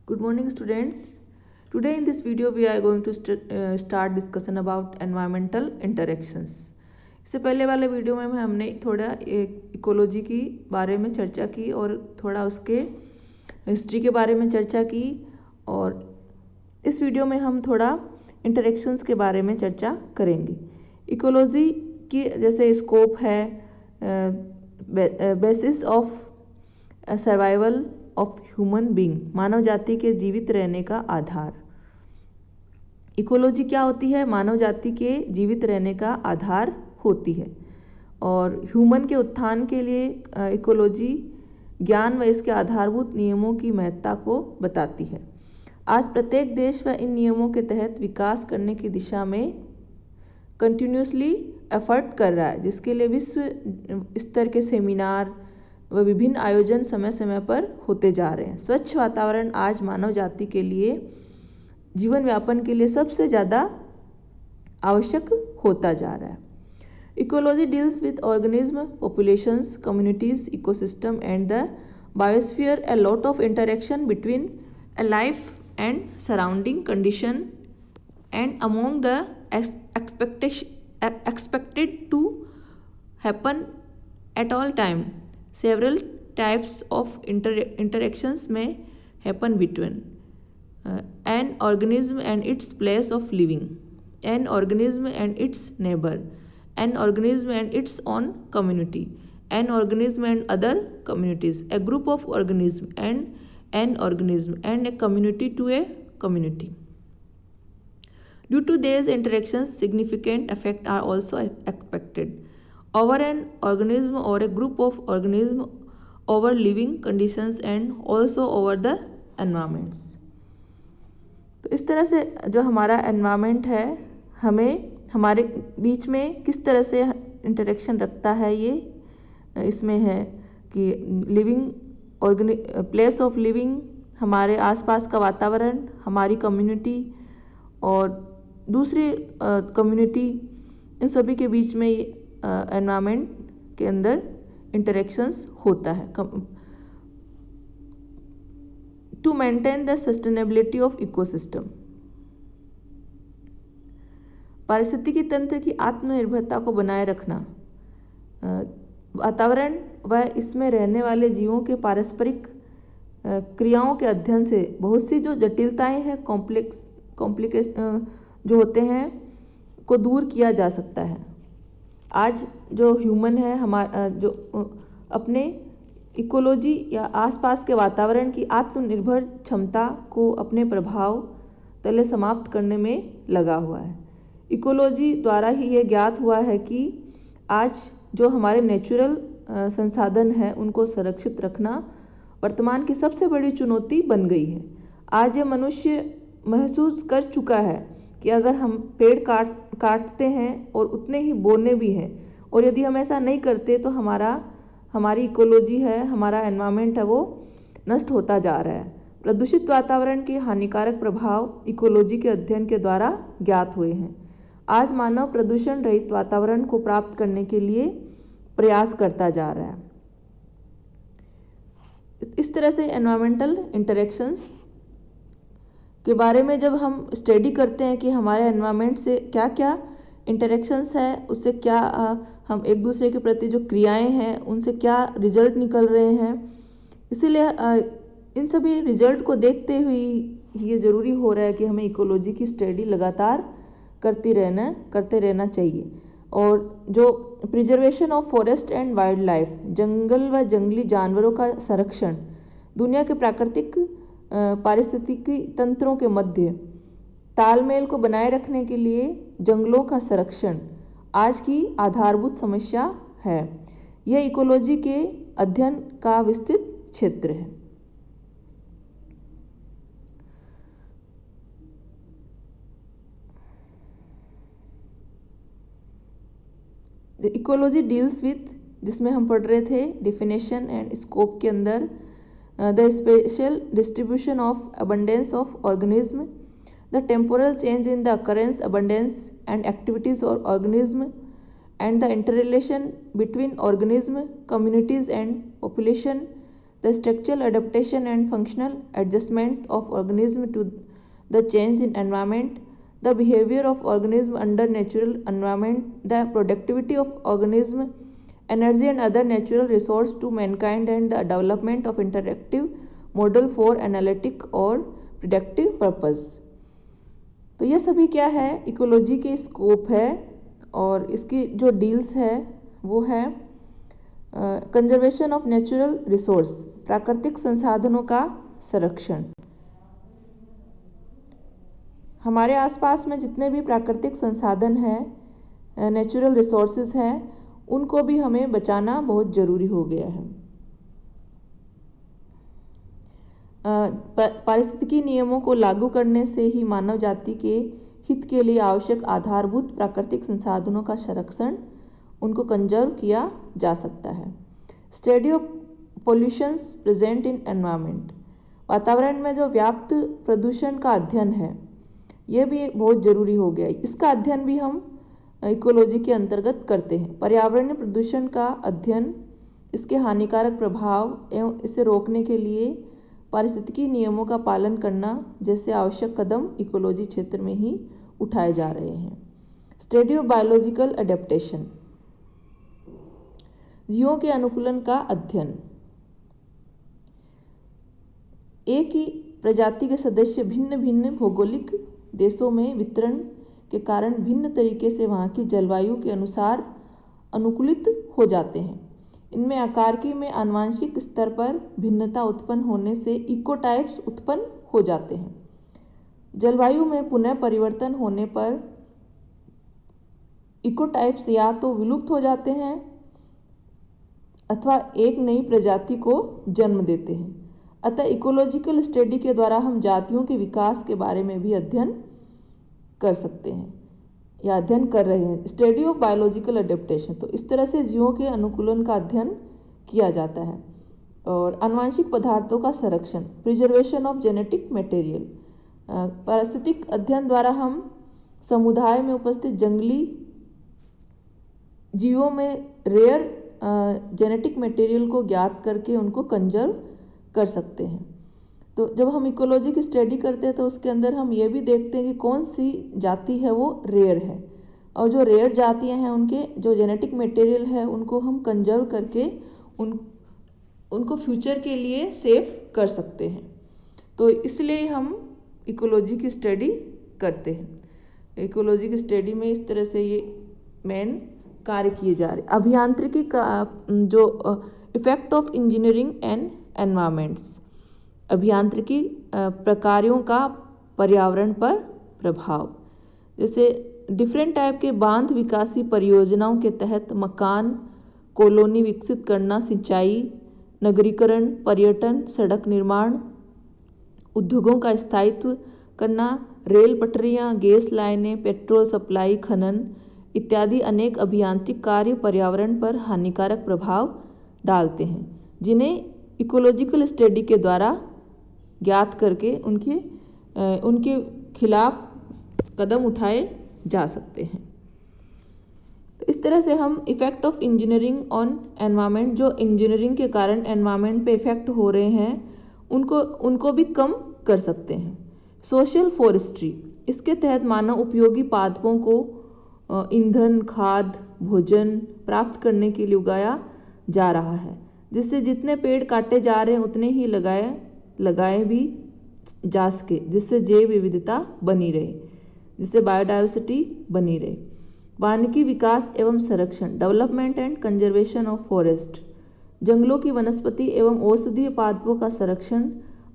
Good morning, students. Today in this video we are going to start discussion about environmental interactions. इससे पहले वाले video में हमने थोड़ा इकोलॉजी की बारे में चर्चा की और थोड़ा उसके हिस्ट्री के बारे में चर्चा की, और इस वीडियो में हम थोड़ा इंटरेक्शंस के बारे में चर्चा करेंगे। इकोलॉजी की जैसे स्कोप है basis of survival of human being, मानव जाति के जीवित रहने का आधार। इकोलॉजी क्या होती है? मानव जाति के जीवित रहने का आधार होती है, और ह्यूमन के उत्थान के लिए इकोलॉजी ज्ञान व इसके आधारभूत नियमों की महत्ता को बताती है। आज प्रत्येक देश व इन नियमों के तहत विकास करने की दिशा में कंटिन्यूसली एफर्ट कर रहा है, जिसके लिए विश्व स्तर के सेमिनार व विभिन्न आयोजन समय समय पर होते जा रहे हैं। स्वच्छ वातावरण आज मानव जाति के लिए जीवन व्यापन के लिए सबसे ज़्यादा आवश्यक होता जा रहा है। Ecology deals with organism, populations, communities, ecosystem and the biosphere, a lot of interaction between a life and surrounding condition and among the expected to happen at all time. Several types of interactions may happen between an organism and its place of living, an organism and its neighbor, an organism and its own community, an organism and other communities, a group of organisms and an organism, and a community to a community. Due to these interactions, significant effects are also expected over an organism or a group of organisms, over living conditions and also over the environments. तो इस तरह से जो हमारा environment है हमें हमारे बीच में किस तरह से इंटरेक्शन रखता है, ये इसमें है कि लिविंग प्लेस ऑफ लिविंग, हमारे आसपास का वातावरण, हमारी कम्युनिटी और दूसरी कम्युनिटी, इन सभी के बीच में एनवायरनमेंट के अंदर इंटरेक्शंस होता है to maintain the sustainability of ecosystem. पारिस्थितिकी तंत्र की आत्मनिर्भरता को बनाए रखना, वातावरण व इसमें रहने वाले जीवों के पारस्परिक क्रियाओं के अध्ययन से बहुत सी जो जटिलताएं हैं, कॉम्प्लिकेशन जो होते हैं, को दूर किया जा सकता है। आज जो ह्यूमन है हमारा जो अपने इकोलॉजी या आसपास के वातावरण की आत्मनिर्भर क्षमता को अपने प्रभाव तले समाप्त करने में लगा हुआ है। इकोलॉजी द्वारा ही ये ज्ञात हुआ है कि आज जो हमारे नेचुरल संसाधन हैं उनको संरक्षित रखना वर्तमान की सबसे बड़ी चुनौती बन गई है। आज ये मनुष्य महसूस कर चुका है कि अगर हम पेड़ काटते हैं और उतने ही बोने भी हैं, और यदि हम ऐसा नहीं करते तो हमारी इकोलॉजी है, हमारा एनवायरनमेंट है, वो नष्ट होता जा रहा है। प्रदूषित वातावरण के हानिकारक प्रभाव इकोलॉजी के अध्ययन के द्वारा ज्ञात हुए हैं। आज मानव प्रदूषण रहित वातावरण को प्राप्त करने के लिए प्रयास करता जा रहा है। इस तरह से एनवायरमेंटल इंटरेक्शंस के बारे में जब हम स्टडी करते हैं कि हमारे एनवायरनमेंट से क्या क्या इंटरेक्शंस है, उससे क्या हम एक दूसरे के प्रति जो क्रियाएं हैं उनसे क्या रिजल्ट निकल रहे हैं, इसीलिए इन सभी रिजल्ट को देखते हुए ये ज़रूरी हो रहा है कि हमें इकोलॉजी की स्टडी लगातार करते रहना चाहिए। और जो preservation of forest and wildlife, जंगल व जंगली जानवरों का संरक्षण, दुनिया के प्राकृतिक पारिस्थितिकी तंत्रों के मध्य तालमेल को बनाए रखने के लिए जंगलों का संरक्षण आज की आधारभूत समस्या है। यह इकोलॉजी के अध्ययन का विस्तृत क्षेत्र है। इकोलॉजी डील्स विथ, जिसमें हम पढ़ रहे थे डिफिनेशन एंड स्कोप के अंदर, the special distribution of abundance of organism, the temporal change in the occurrence, abundance and activities of organism, and the interrelation between organism, communities and population, the structural adaptation and functional adjustment of organism to the change in environment, the behavior of organism under natural environment, the productivity of organism, energy and other natural resource to mankind, and the development of interactive model for analytic और predictive purpose। तो ये सभी क्या है, ecology के scope है और इसकी जो डील्स है वो है कंजर्वेशन ऑफ नेचुरल रिसोर्स, प्राकृतिक संसाधनों का संरक्षण। हमारे आसपास में जितने भी प्राकृतिक संसाधन हैं, नेचुरल रिसोर्सेज हैं, उनको भी हमें बचाना बहुत ज़रूरी हो गया है। पारिस्थितिकी नियमों को लागू करने से ही मानव जाति के हित के लिए आवश्यक आधारभूत प्राकृतिक संसाधनों का संरक्षण, उनको कंजर्व किया जा सकता है। Study of pollutions present in environment, वातावरण में जो व्याप्त प्रदूषण का अध्ययन है ये भी बहुत ज़रूरी हो गया है। इसका अध्ययन भी हम इकोलॉजी के अंतर्गत करते हैं। पर्यावरणीय प्रदूषण का अध्ययन, इसके हानिकारक प्रभाव एवं इसे रोकने के लिए पारिस्थितिकी नियमों का पालन करना जैसे आवश्यक कदम इकोलॉजी क्षेत्र में ही उठाए जा रहे हैं। स्टडी ऑफ बायोलॉजिकल एडेप्टेशन, जीवों के अनुकूलन का अध्ययन। एक ही प्रजाति के सदस्य भिन्न भिन्न भौगोलिक देशों में वितरण के कारण भिन्न तरीके से वहाँ की जलवायु के अनुसार अनुकूलित हो जाते हैं। इनमें आकारकी में आनुवंशिक स्तर पर भिन्नता उत्पन्न होने से इकोटाइप्स उत्पन्न हो जाते हैं। जलवायु में पुनः परिवर्तन होने पर इकोटाइप्स या तो विलुप्त हो जाते हैं अथवा एक नई प्रजाति को जन्म देते हैं। अतः इकोलॉजिकल स्टडी के द्वारा हम जातियों के विकास के बारे में भी अध्ययन कर सकते हैं या अध्ययन कर रहे हैं। स्टडी ऑफ बायोलॉजिकल एडेप्टेशन, तो इस तरह से जीवों के अनुकूलन का अध्ययन किया जाता है। और आनुवंशिक पदार्थों का संरक्षण, प्रिजर्वेशन ऑफ जेनेटिक मटेरियल, पारिस्थितिक अध्ययन द्वारा हम समुदाय में उपस्थित जंगली जीवों में रेयर जेनेटिक मटेरियल को ज्ञात करके उनको कंजर्व कर सकते हैं। तो जब हम इकोलॉजी की स्टडी करते हैं तो उसके अंदर हम ये भी देखते हैं कि कौन सी जाति है वो रेयर है, और जो रेयर जातियां हैं उनके जो जेनेटिक मटेरियल है उनको हम कंजर्व करके उनको फ्यूचर के लिए सेफ कर सकते हैं। तो इसलिए हम इकोलॉजी की स्टडी करते हैं। इकोलॉजी की स्टडी में इस तरह से ये मेन कार्य किए जा रहे। अभियांत्रिकी का जो effect of engineering and environments, अभियांत्रिकी प्रकारों का पर्यावरण पर प्रभाव। जैसे डिफरेंट टाइप के बांध विकासी परियोजनाओं के तहत मकान कॉलोनी विकसित करना, सिंचाई, नगरीकरण, पर्यटन, सड़क निर्माण, उद्योगों का स्थायित्व करना, रेल पटरियां, गैस लाइनें, पेट्रोल सप्लाई, खनन इत्यादि अनेक अभियांत्रिक कार्य पर्यावरण पर हानिकारक प्रभाव डालते हैं, जिन्हें इकोलॉजिकल स्टडी के द्वारा ज्ञात करके उनके खिलाफ कदम उठाए जा सकते हैं। तो इस तरह से हम effect of engineering on environment, जो इंजीनियरिंग के कारण एनवायरनमेंट पे इफेक्ट हो रहे हैं उनको भी कम कर सकते हैं। सोशल फॉरेस्ट्री, इसके तहत मानव उपयोगी पादपों को ईंधन, खाद, भोजन प्राप्त करने के लिए उगाया जा रहा है, जिससे जितने पेड़ काटे जा रहे हैं उतने ही लगाए भी जा सके, जिससे जैव विविधता बनी रहे, जिससे बायोडाइवर्सिटी बनी रहे। वानिकी विकास एवं संरक्षण, development and conservation of forest, जंगलों की वनस्पति एवं औषधीय पादपों का संरक्षण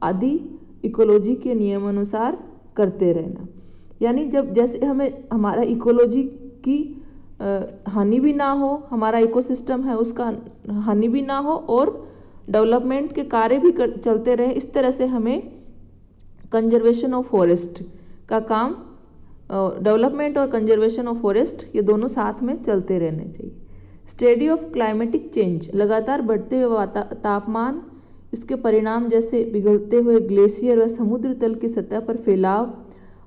आदि इकोलॉजी के नियमानुसार करते रहना। यानी जब जैसे हमें हमारा इकोलॉजी की हानि भी ना हो, हमारा इकोसिस्टम है उसका हानि भी ना हो और डेवलपमेंट के कार्य भी चलते रहे, इस तरह से हमें कंजर्वेशन ऑफ फॉरेस्ट का काम, डेवलपमेंट और कंजर्वेशन ऑफ फॉरेस्ट ये दोनों साथ में चलते रहने चाहिए। स्टडी ऑफ क्लाइमेटिक चेंज, लगातार बढ़ते हुए तापमान, इसके परिणाम जैसे पिघलते हुए ग्लेशियर व समुद्र तल की सतह पर फैलाव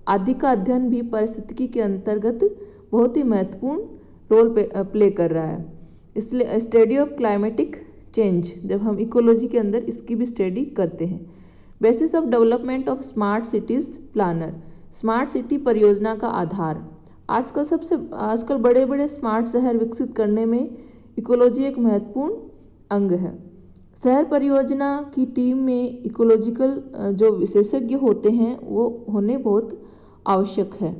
आदि का अध्ययन भी पारिस्थितिकी के अंतर्गत बहुत ही महत्वपूर्ण रोल प्ले कर रहा है। इसलिए स्टडी ऑफ क्लाइमेटिक चेंज, जब हम इकोलॉजी के अंदर इसकी भी स्टडी करते हैं। Basis of development of smart cities planner, smart city परियोजना का आधार। आजकल बड़े बड़े स्मार्ट शहर विकसित करने में इकोलॉजी एक महत्वपूर्ण अंग है। शहर परियोजना की टीम में इकोलॉजिकल जो विशेषज्ञ होते हैं वो होने बहुत आवश्यक है।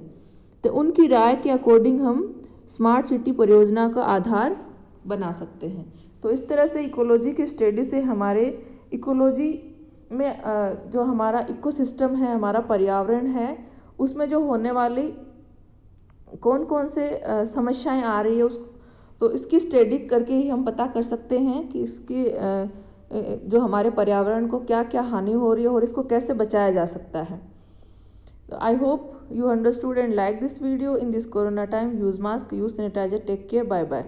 तो उनकी राय के अकॉर्डिंग हम स्मार्ट सिटी परियोजना का आधार बना सकते हैं। तो इस तरह से इकोलॉजी की स्टडी से हमारे इकोलॉजी में जो हमारा इकोसिस्टम है, हमारा पर्यावरण है, उसमें जो होने वाली कौन कौन से समस्याएं आ रही है तो इसकी स्टडी करके ही हम पता कर सकते हैं कि इसकी जो हमारे पर्यावरण को क्या क्या हानि हो रही है और इसको कैसे बचाया जा सकता है। I hope you understood and like this video. In this corona time, use mask, use sanitizer, take care, bye bye.